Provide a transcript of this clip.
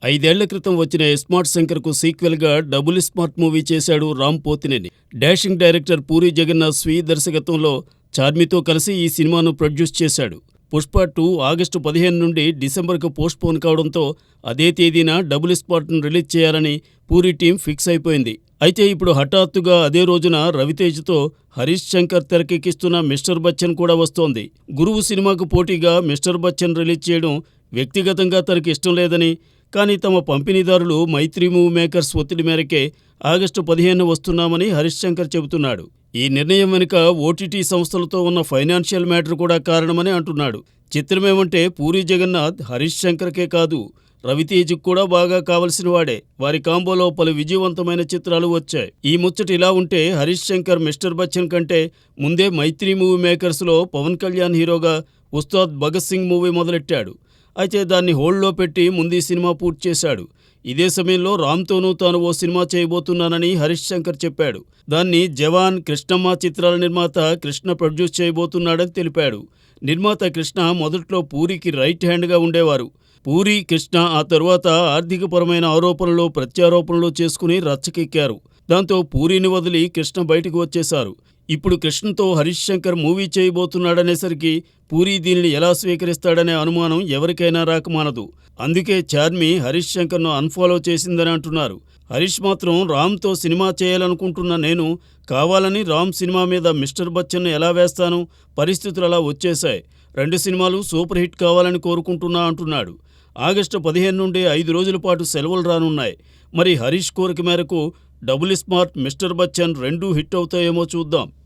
5 ఏళ్ల క్రితం వచ్చిన 'ఎస్మార్ట్ శంకర్'కు సీక్వెల్‌గా 'డబుల్ స్మార్ట్' మూవీ చేశాడు రామ్ పోతినేని. డాషింగ్ డైరెక్టర్ పూరీ జగన్నాథ్ స్వీయ దర్శకత్వంలో చార్మితో కలిసి ఈ సినిమాను ప్రొడ్యూస్ చేశాడు. 'పుష్ప 2' ఆగస్టు 15 నుండి డిసెంబర్‌కు పోస్ట్‌పోన్ కావడంతో అదే తేదీన 'డబుల్ స్మార్ట్'ను రిలీజ్ చేయాలని పూరీ టీం ఫిక్స్ అయిపోయింది. అయితే ఇప్పుడు హఠాత్తుగా అదే రోజున రవితేజతో హరీష్ శంకర్ తెరకెక్కిస్తున్న 'మిస్టర్ బచ్చన్' కూడా వస్తోంది. 'గురువు' సినిమాకు పోటీగా 'మిస్టర్ బచ్చన్' రిలీజ్ చేయడం వ్యక్తిగతంగా తనకి ఇష్టం లేదని, కానీ తమ పంపిణీదారులు మైత్రి మూవీ మేకర్స్ ఒత్తిడి మేరకే ఆగస్టు 15 వస్తున్నామని హరీష్ శంకర్ చెబుతున్నాడు. ఈ నిర్ణయం వెనుక ఓటీటీ సంస్థలతో ఉన్న ఫైనాన్షియల్ మ్యాటర్ కూడా కారణమని అంటున్నాడు. చిత్రమేమంటే పూరీ జగన్నాథ్ హరీష్ శంకర్కే కాదు, రవితేజకు కూడా బాగా కావలసిన వాడే. వారి కాంబోలో పలు విజయవంతమైన చిత్రాలు వచ్చాయి. ఈ ముచ్చట ఇలా ఉంటే హరీష్ శంకర్ 'మిస్టర్ బచ్చన్' కంటే ముందే మైత్రి మూవీ మేకర్స్లో పవన్ కళ్యాణ్ హీరోగా 'ఉస్తాద్ భగత్ సింగ్' మూవీ మొదలెట్టాడు. అయితే దాన్ని హోల్డ్లో పెట్టి ముందు ఈ సినిమా పూర్తి చేశాడు. ఇదే సమయంలో రామ్తోనూ తాను ఓ సినిమా చేయబోతున్నానని హరీష్ శంకర్ చెప్పాడు. దాన్ని 'జవాన్', 'కృష్ణమ్మ' చిత్రాల నిర్మాత కృష్ణ ప్రొడ్యూస్ చేయబోతున్నాడని తెలిపాడు. నిర్మాత కృష్ణ మొదట్లో పూరీకి రైట్ హ్యాండ్గా ఉండేవారు. పూరీ, కృష్ణ ఆ తరువాత ఆర్థికపరమైన ఆరోపణలు, ప్రత్యారోపణలు చేసుకుని రచ్చకెక్కారు. దాంతో పూరీని వదిలి కృష్ణ బయటకు వచ్చేశారు. ఇప్పుడు కృష్ణతో హరీష్ శంకర్ మూవీ చేయబోతున్నాడనేసరికి పూరీ దీనిని ఎలా స్వీకరిస్తాడనే అనుమానం ఎవరికైనా రాకమానదు. అందుకే చార్మి హరీష్ శంకర్ను అన్ఫాలో చేసిందని అంటున్నారు. హరీష్ మాత్రం రామ్తో సినిమా చేయాలనుకుంటున్న నేను కావాలని రామ్ సినిమా మీద 'మిస్టర్ బచ్చన్' ఎలా వేస్తాను? పరిస్థితులు అలా వచ్చేశాయి. 2 సినిమాలు సూపర్ హిట్ కావాలని కోరుకుంటున్నా అంటున్నాడు. ఆగస్టు 15 నుండి 5 రోజుల పాటు సెలవులు రానున్నాయి. మరి హరీష్ కోరిక మేరకు 'డబుల్ స్మార్ట్', 'మిస్టర్ బచ్చన్' రెండూ హిట్ అవుతాయేమో చూద్దాం.